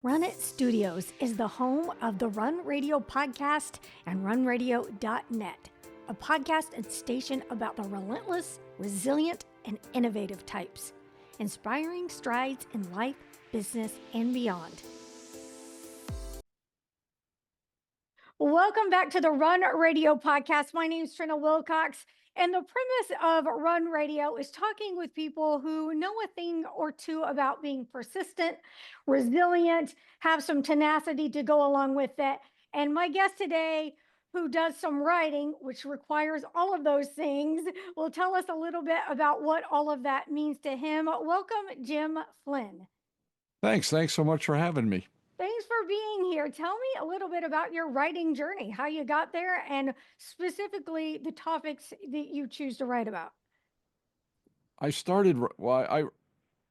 Run It Studios is the home of the Run Radio podcast and runradio.net, a podcast and station about the relentless, resilient, and innovative types, inspiring strides in life, business, and beyond. Welcome back to the Run Radio podcast. My name is Trina Wilcox, and the premise of Run Radio is talking with people who know a thing or two about being persistent, resilient, have some tenacity to go along with it. And my guest today, who does some writing, which requires all of those things, will tell us a little bit about what all of that means to him. Welcome, Jim Flynn. Thanks so much for having me. Thanks for being here. Tell me a little bit about your writing journey, how you got there, and specifically the topics that you choose to write about. I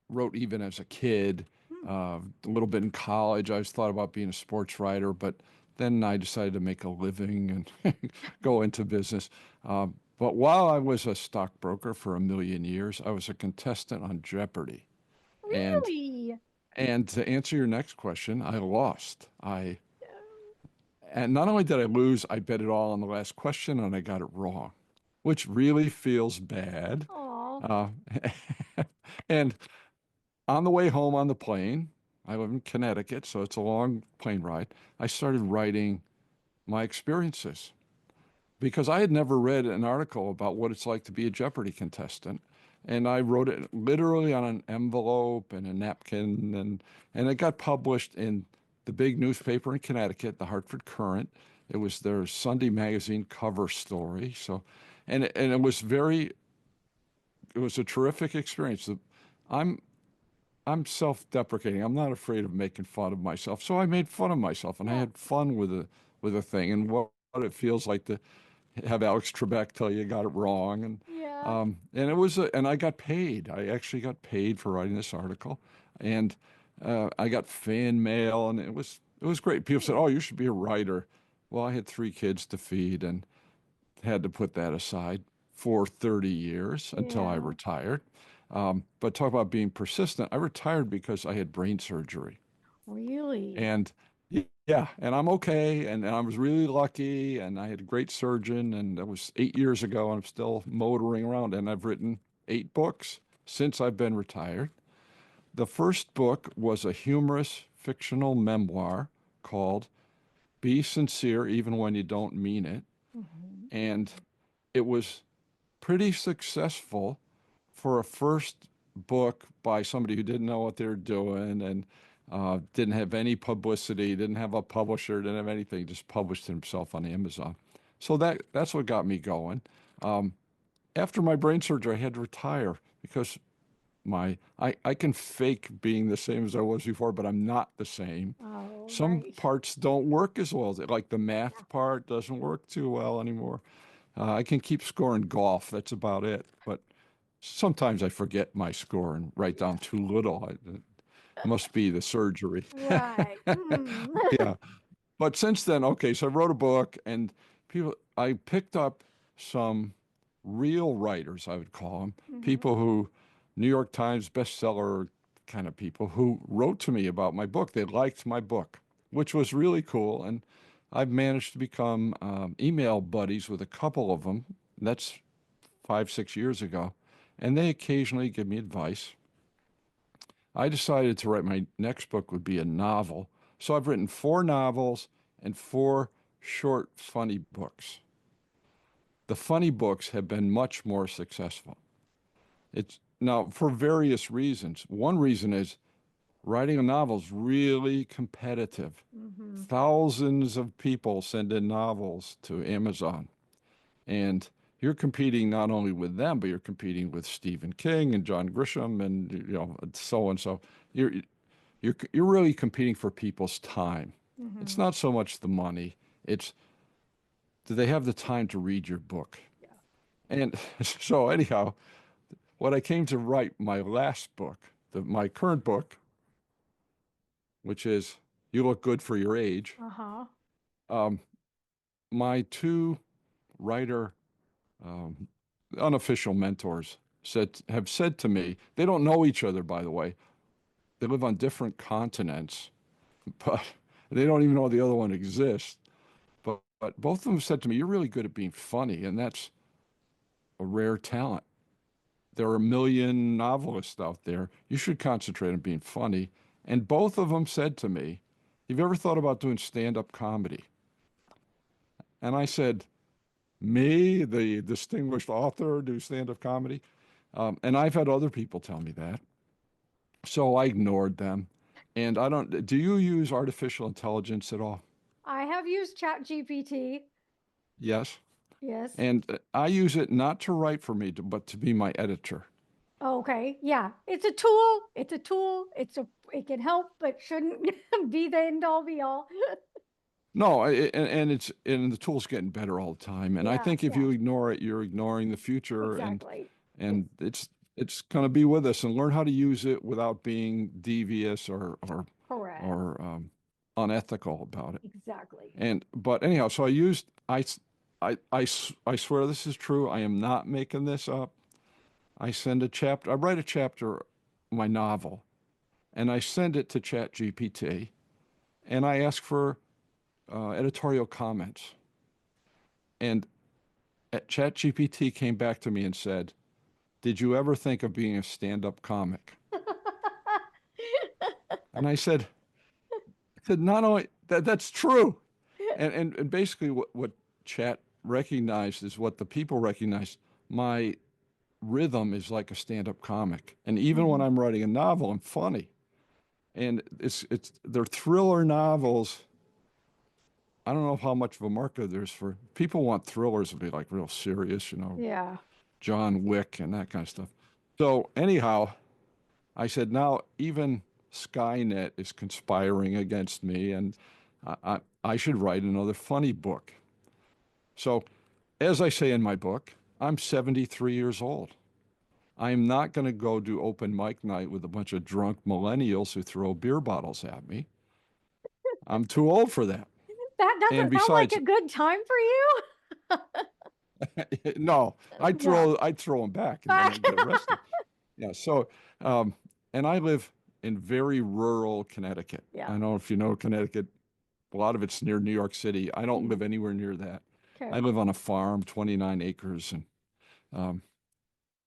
wrote even as a kid, a little bit in college. I always thought about being a sports writer, but then I decided to make a living and go into business. But while I was a stockbroker for a million years, I was a contestant on Jeopardy. Really? And to answer your next question, I lost. And not only did I lose, I bet it all on the last question and I got it wrong, which really feels bad. Aw. And on the way home on the plane, I live in Connecticut, so it's a long plane ride. I started writing my experiences because I had never read an article about what it's like to be a Jeopardy contestant. And I wrote it literally on an envelope and a napkin, and it got published in the big newspaper in Connecticut, the Hartford Courant. It was their Sunday magazine cover story. So, and it was a terrific experience. I'm self-deprecating. I'm not afraid of making fun of myself. So I made fun of myself, and I had fun with a thing, and what it feels like to have Alex Trebek tell you got it wrong, and I got paid. I actually got paid for writing this article, and I got fan mail, and it was great. People said, "Oh, you should be a writer." Well, I had 3 kids to feed, and had to put that aside for 30 years until I retired. But talk about being persistent. I retired because I had brain surgery. Really? And yeah, and I'm okay. And I was really lucky. And I had a great surgeon. And that was 8 years ago. And I'm still motoring around. And I've written 8 books since I've been retired. The first book was a humorous fictional memoir called Be Sincere Even When You Don't Mean It. And it was pretty successful for a first book by somebody who didn't know what they were doing and didn't have any publicity, didn't have a publisher, didn't have anything, just published it himself on Amazon. So that's what got me going. After my brain surgery, I had to retire because I can fake being the same as I was before, but I'm not the same. Oh, Some right. parts don't work as well. Like the math part doesn't work too well anymore. I can keep scoring golf. That's about it. But sometimes I forget my score and write down too little. It must be the surgery. Right. Yeah. But since then, okay, so I wrote a book and I picked up some real writers, I would call them, people who, New York Times bestseller kind of people who wrote to me about my book. They liked my book, which was really cool. And I've managed to become email buddies with a couple of them. That's 5, 6 years ago. And they occasionally give me advice. I decided to write my next book would be a novel. So I've written 4 novels and 4 short, funny books. The funny books have been much more successful. It's now for various reasons. One reason is writing a novel is really competitive. Thousands of people send in novels to Amazon, and you're competing not only with them, but you're competing with Stephen King and John Grisham and so and so. You're really competing for people's time. It's not so much the money. It's do they have the time to read your book? Yeah. And so anyhow, what I came to write my last book, my current book, which is You Look Good for Your Age. Uh-huh. My 2 writer um, unofficial mentors have said to me, they don't know each other, by the way. They live on different continents. but they don't even know the other one exists. But both of them said to me, "You're really good at being funny, and that's a rare talent. There are a million novelists out there. You should concentrate on being funny." And both of them said to me, "Have you ever thought about doing stand-up comedy?" And I said, "Me, the distinguished author, do stand-up comedy?" And I've had other people tell me that. So I ignored them. And I don't, do you use artificial intelligence at all? I have used Chat GPT. Yes. Yes. And I use it not to write for me, but to be my editor. Okay. Yeah. It's a tool. It's a tool. It can help, but shouldn't be the end all be all. No, and the tool's getting better all the time. And I Yeah. think if Yeah. you ignore it, you're ignoring the future, Exactly. It's and it's going to be with us. And learn how to use it without being devious correct. or unethical about it. Exactly. And but anyhow, so I swear this is true. I am not making this up. I write a chapter, my novel, and I send it to ChatGPT, and I ask for editorial comments. And ChatGPT came back to me and said, "Did you ever think of being a stand-up comic?" And I said, not only that's true. And basically what Chat recognized is what the people recognize. My rhythm is like a stand-up comic. And even when I'm writing a novel, I'm funny. And they're thriller novels. I don't know how much of a market there's for people want thrillers to be like real serious, Yeah. John Wick and that kind of stuff. So anyhow, I said, now even Skynet is conspiring against me, and I should write another funny book. So, as I say in my book, I'm 73 years old. I'm not going to go do open mic night with a bunch of drunk millennials who throw beer bottles at me. I'm too old for that. That And doesn't sound like besides, a good time for you. no, No. I'd throw them back and then I'd get arrested. Yeah. So, um, and I live in very rural Connecticut. Yeah. I don't know if you know Connecticut. A lot of it's near New York City. I don't live anywhere near that. Okay. I live on a farm, 29 acres, and um,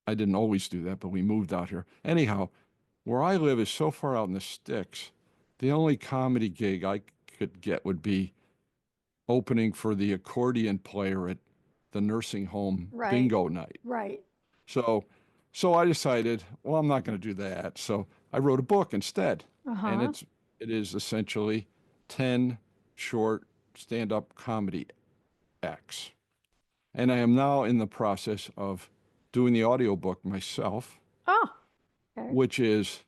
I didn't always do that, but we moved out here. Anyhow, where I live is so far out in the sticks. The only comedy gig I could get would be opening for the accordion player at the nursing home Right. bingo night. Right. So, so I decided, well, I'm not going to do that. So I wrote a book instead, and Uh-huh. it is essentially 10 short stand-up comedy acts. And I am now in the process of doing the audiobook myself, Oh, okay. which is,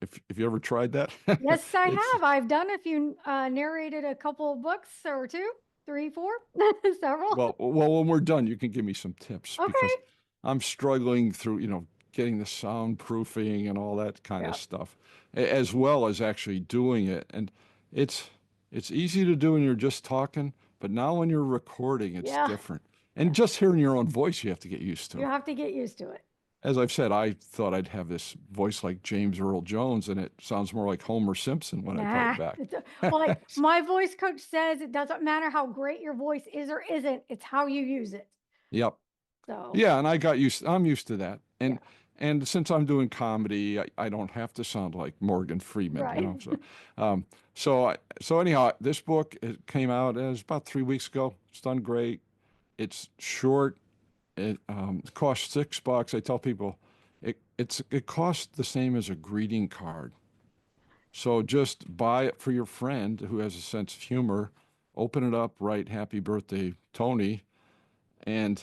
if you ever tried that, Yes, I it's have. I've done if you narrated a couple of books or two, three, four, several. well, when we're done, you can give me some tips Okay. because I'm struggling through, getting the soundproofing and all that kind Yeah. of stuff, as well as actually doing it. And it's it's easy to do when you're just talking, but now when you're recording, it's Yeah. different. And just hearing your own voice, you have to get used You to. have to get used to it. As I've said, I thought I'd have this voice like James Earl Jones, and it sounds more like Homer Simpson when I play Nah. it back. Well, like my voice coach says, it doesn't matter how great your voice is or isn't, it's how you use it. Yep. So, Yeah, and I'm used to that. yeah. And since I'm doing comedy, I don't have to sound like Morgan Freeman, Right. So anyhow, this book, it came out as about 3 weeks ago. It's done great. It's short. It costs $6. I tell people it costs the same as a greeting card. So just buy it for your friend who has a sense of humor. Open it up, write "Happy Birthday, Tony," and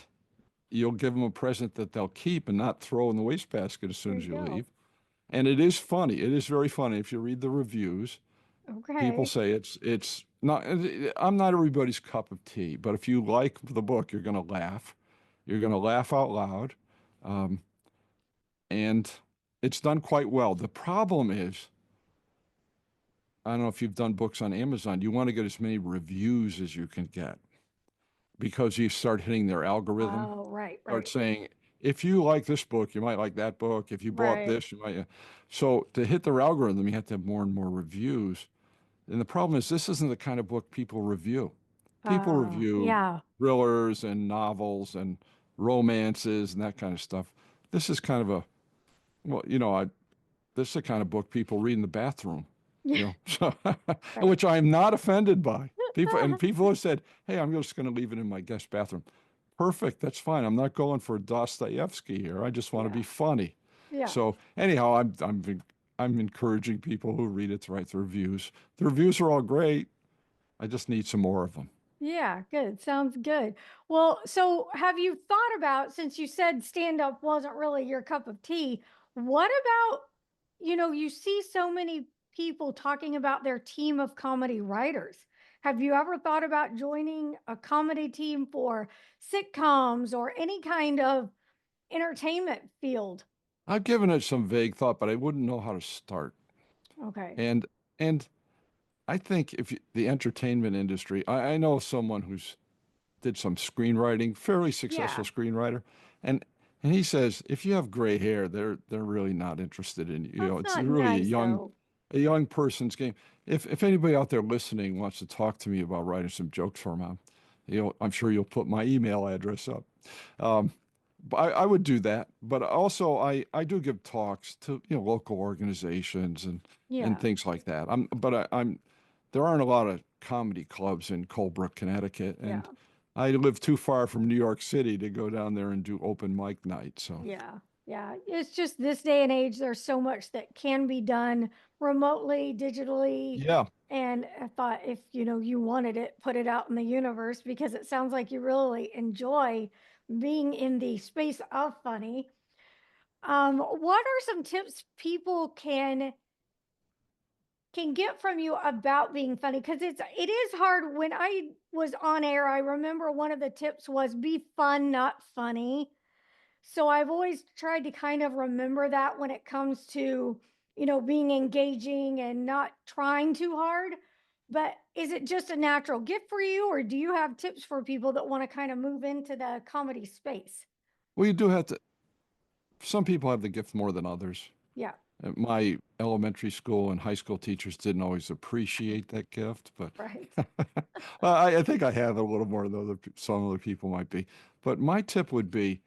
you'll give them a present that they'll keep and not throw in the wastebasket as soon There as you you go. leave. And it is funny. It is very funny. If you read the reviews, people Okay. say it's not, I'm not everybody's cup of tea, but if you like the book, you're going to laugh. You're going to laugh out loud. Um, and it's done quite well. The problem is, I don't know if you've done books on Amazon, you want to get as many reviews as you can get because you start hitting their algorithm. Oh, right, Start right, saying, if you like this book, you might like that book. If you bought right. this, you might. So to hit their algorithm, you have to have more and more reviews. And the problem is, this isn't the kind of book people review. People review Yeah. thrillers and novels and romances and that kind of stuff. This is kind of a, well, this is the kind of book people read in the bathroom, Yeah. so, Right. which I'm not offended by. People have said, hey, I'm just going to leave it in my guest bathroom. Perfect. That's fine. I'm not going for Dostoevsky here. I just want to be Yeah. funny. Yeah. So anyhow, I'm encouraging people who read it to write the reviews. The reviews are all great. I just need some more of them. Yeah, good. Sounds good. Well, so have you thought about, since you said stand up wasn't really your cup of tea, what about, you see so many people talking about their team of comedy writers. Have you ever thought about joining a comedy team for sitcoms or any kind of entertainment field? I've given it some vague thought, but I wouldn't know how to start. Okay. And and I think the entertainment industry, I know someone who's did some screenwriting, fairly successful Yeah. screenwriter, and and he says if you have gray hair, they're really not interested in you. That's It's not really nice though. a young person's game. If anybody out there listening wants to talk to me about writing some jokes for them, I'm sure you'll put my email address up. Um, but I would do that. But also I do give talks to local organizations and Yeah. things like that. I'm there aren't a lot of comedy clubs in Colebrook, Connecticut, and Yeah. I live too far from New York City to go down there and do open mic night. So Yeah. Yeah. It's just this day and age, there's so much that can be done remotely, digitally. yeah, And I thought if you wanted it, put it out in the universe because it sounds like you really enjoy being in the space of funny. What are some tips people can get from you about being funny? Because it is hard. When I was on air, I remember one of the tips was be fun, not funny. So I've always tried to kind of remember that when it comes to, being engaging and not trying too hard. But is it just a natural gift for you, or do you have tips for people that want to kind of move into the comedy space? well, you do have to. Some people have the gift more than others. Yeah, My elementary school and high school teachers didn't always appreciate that gift, but right. well, I think I have it a little more than some other people might be. But my tip would be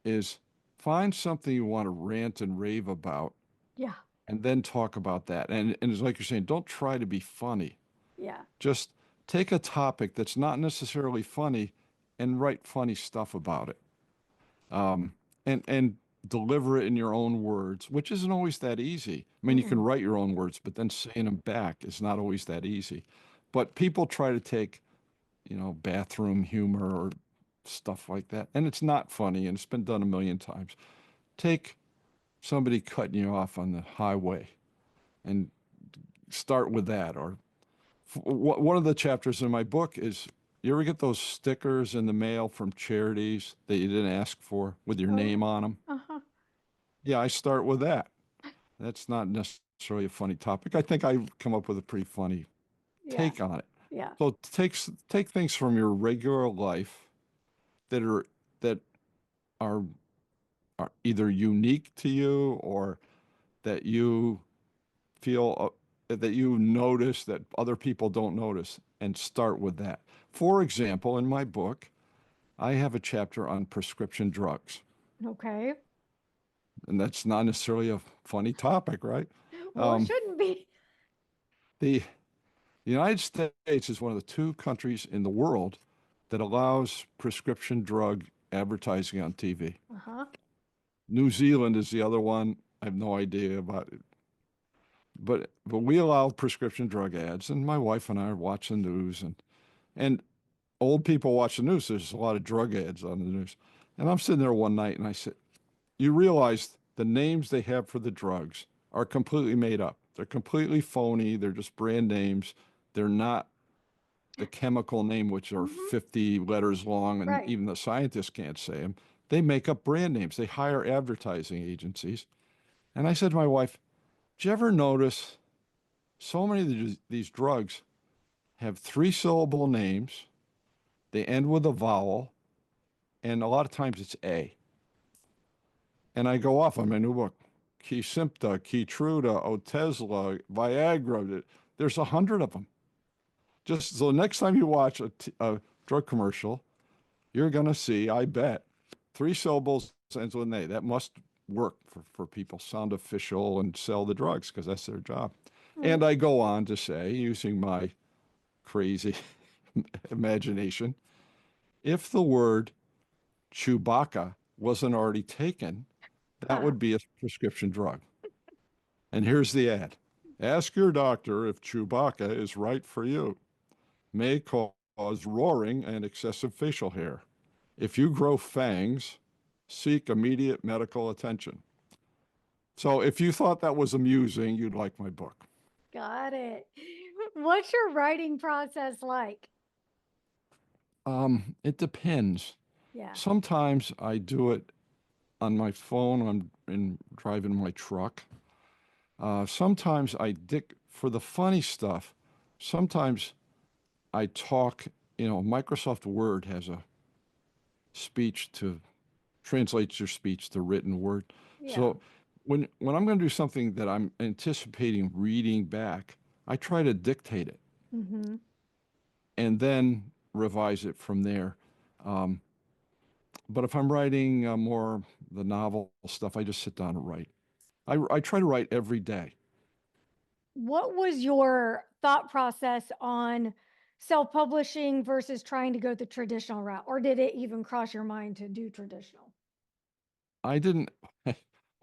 is find something you want to rant and rave about Yeah, and then talk about that. And it's like you're saying, don't try to be funny. yeah. Just take a topic that's not necessarily funny and write funny stuff about it. And deliver it in your own words, which isn't always that easy. I mean, you can Mm-mm. write your own words, but then saying them back is not always that easy. But people try to take, bathroom humor or stuff like that, and it's not funny, and it's been done a million times. Take somebody cutting you off on the highway and start with that. Or one of the chapters in my book is you ever get those stickers in the mail from charities that you didn't ask for with your Oh, name on them? uh-huh. Yeah, I start with that. That's not necessarily a funny topic. I think I come up with a pretty funny Yeah, take on it. yeah. So take things from your regular life that that are are either unique to you or that you feel that you notice that other people don't notice, and start with that. For example, in my book, I have a chapter on prescription drugs, Okay. and that's not necessarily a funny topic, right? Well, it Um, shouldn't be. the The United States is one of the two countries in the world that allows prescription drug advertising on TV. Uh-huh. New Zealand is the other one. I have no idea about it. But we allow prescription drug ads, and my wife and I are watching the news, and old people watch the news. There's a lot of drug ads on the news. And I'm sitting there one night and I said, you realize the names they have for the drugs are completely made up. They're completely phony. They're just brand names. They're not the chemical name, which are Hmm. 50 letters long, and Right. even the scientists can't say them. They make up brand names. They hire advertising agencies. And I said to my wife, did you ever notice so many of these drugs have three-syllable names? They end with a vowel, and a lot of times it's A. And I go off on my new book, Kesimpta, Keytruda, Otezla, Viagra. There's 100 of them. Just so next time you watch a drug commercial, you're going to see, I bet, 3 syllables ends with an A. That must work for people, sound official and sell the drugs because that's their job. And I go on to say, using my crazy imagination, if the word Chewbacca wasn't already taken, that would be a prescription drug. And here's the ad. Ask your doctor if Chewbacca is right for you. May cause roaring and excessive facial hair. If you grow fangs, seek immediate medical attention. So if you thought that was amusing, you'd like my book. Got it. What's your writing process like? It depends. Yeah. Sometimes I do it on my phone. I'm driving my truck. Sometimes for the funny stuff, sometimes I talk, Microsoft Word has a translates your speech to written word. Yeah. So when I'm going to do something that I'm anticipating reading back, I try to dictate it and then revise it from there. But if I'm writing more the novel stuff, I just sit down and write. I try to write every day. What was your thought process on self-publishing versus trying to go the traditional route? Or did it even cross your mind to do traditional? I didn't,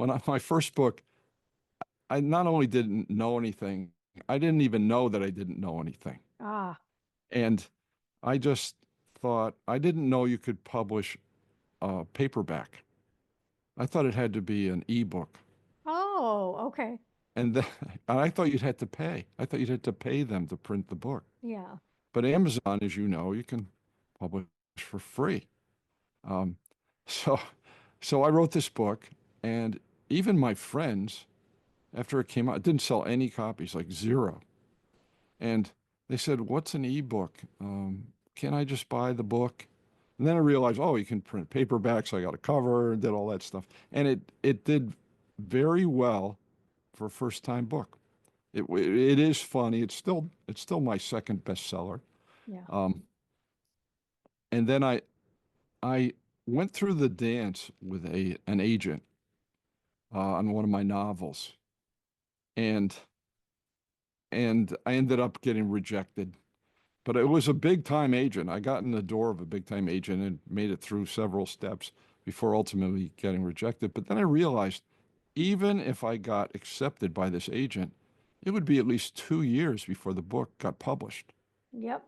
my first book, I not only didn't know anything, I didn't even know that I didn't know anything. Ah. And I just thought, I didn't know you could publish a paperback. I thought it had to be an ebook. Oh, okay. And I thought you'd had to pay. I thought you'd had to pay them to print the book. Yeah. But Amazon, as you know, you can publish for free. So, so I wrote this book, and even my friends, after it came out, it didn't sell any copies, like zero. And they said, "What's an ebook? Can I just buy the book?" And then I realized, oh, you can print paperbacks. So I got a cover and did all that stuff, and it did very well for a first-time book. It is funny. It's still my second bestseller. Yeah. And then I went through the dance with an agent on one of my novels, and I ended up getting rejected. But it was a big time agent. I got in the door of a big time agent and made it through several steps before ultimately getting rejected. But then I realized even if I got accepted by this agent, it would be at least 2 years before the book got published. Yep.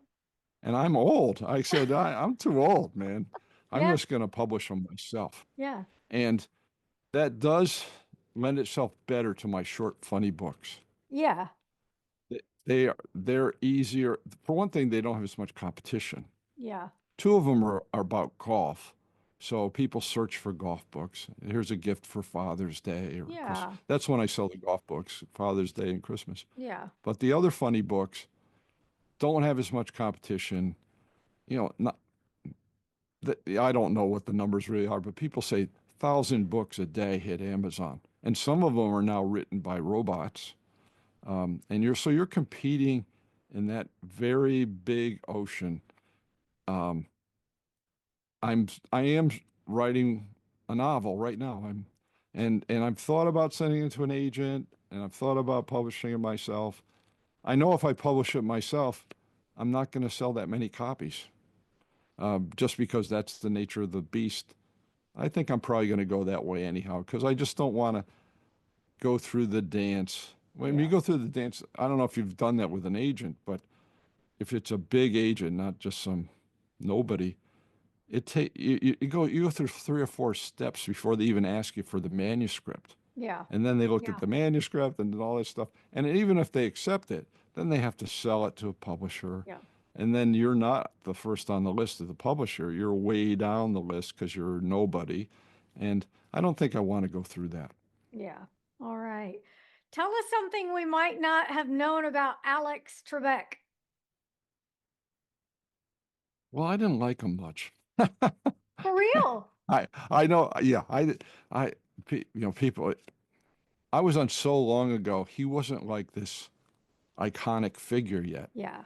And I'm old. I said, I'm too old, man. I'm Yeah. just going to publish them myself. Yeah. And that does lend itself better to my short, funny books. Yeah. They're easier. For one thing, they don't have as much competition. Yeah. 2 of them are about golf. So people search for golf books. Here's a gift for Father's Day or Christmas. Yeah. That's when I sell the golf books, Father's Day and Christmas. Yeah. But the other funny books don't have as much competition. Not I don't know what the numbers really are, but people say 1,000 books a day hit Amazon, and some of them are now written by robots. And you're competing in that very big ocean. I am writing a novel right now. And I've thought about sending it to an agent, and I've thought about publishing it myself. I know if I publish it myself, I'm not going to sell that many copies, just because that's the nature of the beast. I think I'm probably going to go that way anyhow, because I just don't want to go through the dance. When you go through the dance, I don't know if you've done that with an agent, but if it's a big agent, not just some nobody, you go through 3 or 4 steps before they even ask you for the manuscript. Yeah. And then they look at the manuscript and all that stuff. And even if they accept it, then they have to sell it to a publisher. Yeah. And then you're not the first on the list of the publisher. You're way down the list because you're nobody. And I don't think I want to go through that. Yeah. All right. Tell us something we might not have known about Alex Trebek. Well, I didn't like him much. For real? I know. Yeah, people. I was on so long ago. He wasn't like this iconic figure yet. Yeah.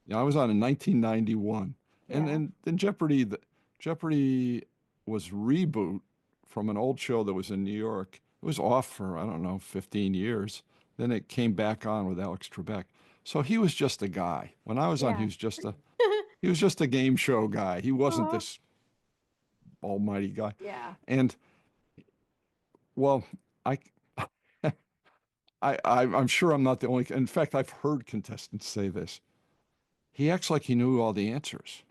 You know, I was on in 1991, and Yeah. then Jeopardy was reboot from an old show that was in New York. It was off for, I don't know, 15 years. Then it came back on with Alex Trebek. So he was just a guy. When I was on, Yeah. he was just a game show guy. He wasn't Oh, this almighty guy. yeah. And well, I I'm sure I'm not the only. In fact, I've heard contestants say this. He acts like he knew all the answers.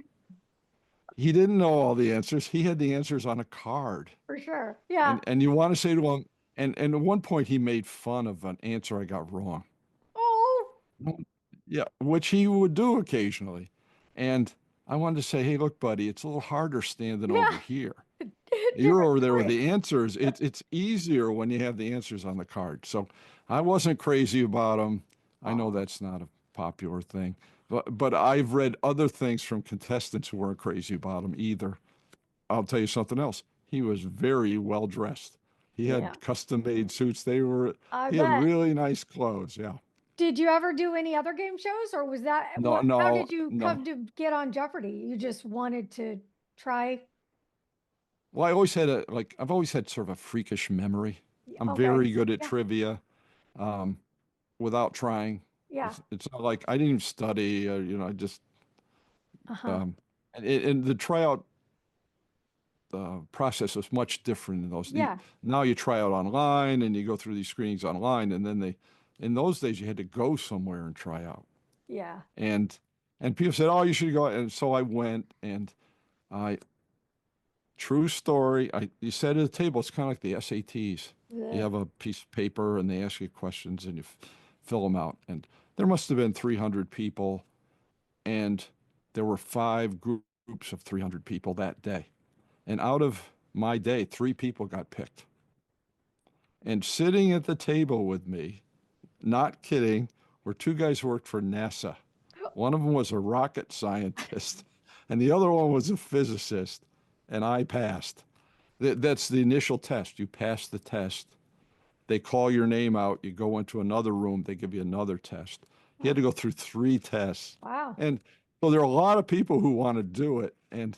He didn't know all the answers. He had the answers on a card. For sure. Yeah. And you want to say to him, and at one point he made fun of an answer I got wrong. Oh, Yeah, which he would do occasionally. And I wanted to say, hey, look, buddy, it's a little harder standing over yeah. here. You're Different over there with story. the answers. It's easier when you have the answers on the card. So I wasn't crazy about him. I know Oh, that's not a popular thing, but I've read other things from contestants who weren't crazy about him either. I'll tell you something else. He was very well dressed. He yeah. had custom made suits. I He had bet. really nice clothes. Yeah. Did you ever do any other game shows, or was that No, what? How no, did you no. come to get on Jeopardy? You just wanted to try? Well, I've always had sort of a freakish memory. I'm Okay. very good at Yeah. trivia, without trying. Yeah. It's not like I didn't even study, I just, Uh-huh. um, and the tryout process was much different in those. Yeah. Now you try out online and you go through these screenings online, and then in those days, you had to go somewhere and try out. Yeah. And people said, "Oh, you should go." And so I went, and I true story. You sat at a table. It's kind of like the SATs. You Ugh. have a piece of paper, and they ask you questions, and you fill them out. And there must have been 300 people, and there were five groups of 300 people that day. And out of my day, three people got picked. And sitting at the table with me, not kidding, were two guys who worked for NASA. One of them was a rocket scientist, and the other one was a physicist, and I passed. That's the initial test. You pass the test. They call your name out. You go into another room. They give you another test. He had Oh, to go through three tests. wow. And so there are a lot of people who want to do it, and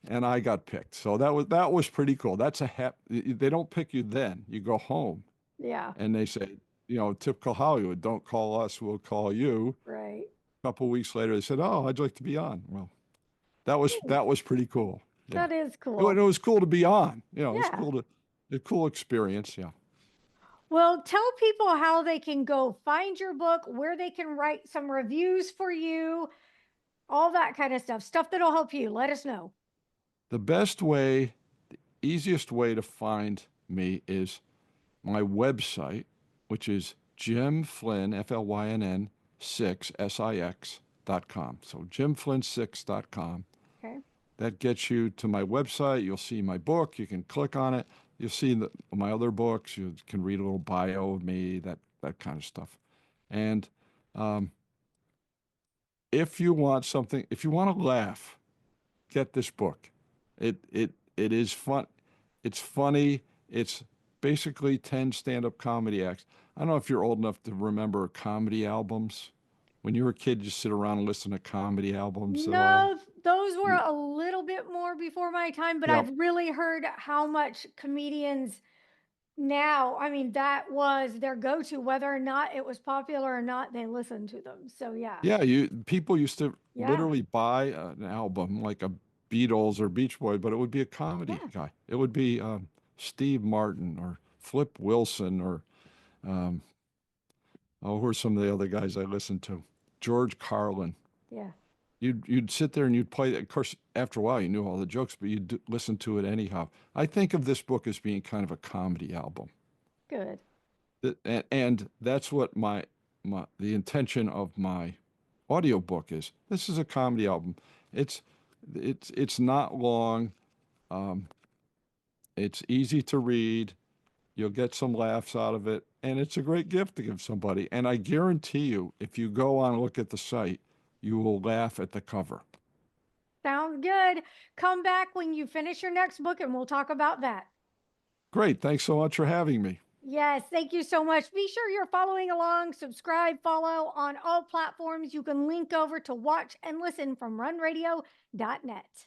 I got picked. So that was pretty cool. They don't pick you then. You go home Yeah. and they say, typical Hollywood, don't call us, we'll call you. Right. A couple of weeks later, they said, "Oh, I'd like to be on." Well, that was pretty cool. Yeah, That is it cool. was cool to be on. It was Yeah. a cool experience. Yeah. Well, tell people how they can go find your book, where they can write some reviews for you, all that kind of stuff, stuff that'll help you. Let us know. The best way, the easiest way to find me is my website, which is Jim Flynn, Flynn 6 SIX.com. So jimflynn6.com. Okay. That gets you to my website. You'll see my book. You can click on it. You'll see my other books. You can read a little bio of me, that kind of stuff. And um, if you want something, if you want to laugh, get this book. It is fun. It's funny. It's basically 10 stand-up comedy acts. I don't know if you're old enough to remember comedy albums. When you were a kid, you sit around and listen to comedy albums at all. No, those were You, a little bit more before my time, but yeah, I've really heard how much comedians now, I mean, that was their go-to, whether or not it was popular or not, they listened to them. So yeah. yeah. People used to Yeah. literally buy an album like a Beatles or Beach Boy, but it would be a comedy Yeah. guy. It would be Steve Martin or Flip Wilson or um, who are some of the other guys I listened to? George Carlin. Yeah. You'd sit there and you'd play it. Of course, after a while, you knew all the jokes, but you'd listen to it anyhow. I think of this book as being kind of a comedy album. Good. And that's what the intention of my audiobook is. This is a comedy album. It's it's not long. Um, it's easy to read. You'll get some laughs out of it, and it's a great gift to give somebody. And I guarantee you, if you go on and look at the site, you will laugh at the cover. Sounds good. Come back when you finish your next book and we'll talk about that. Great. Thanks so much for having me. Yes, thank you so much. Be sure you're following along, subscribe, follow on all platforms. You can link over to watch and listen from runradio.net.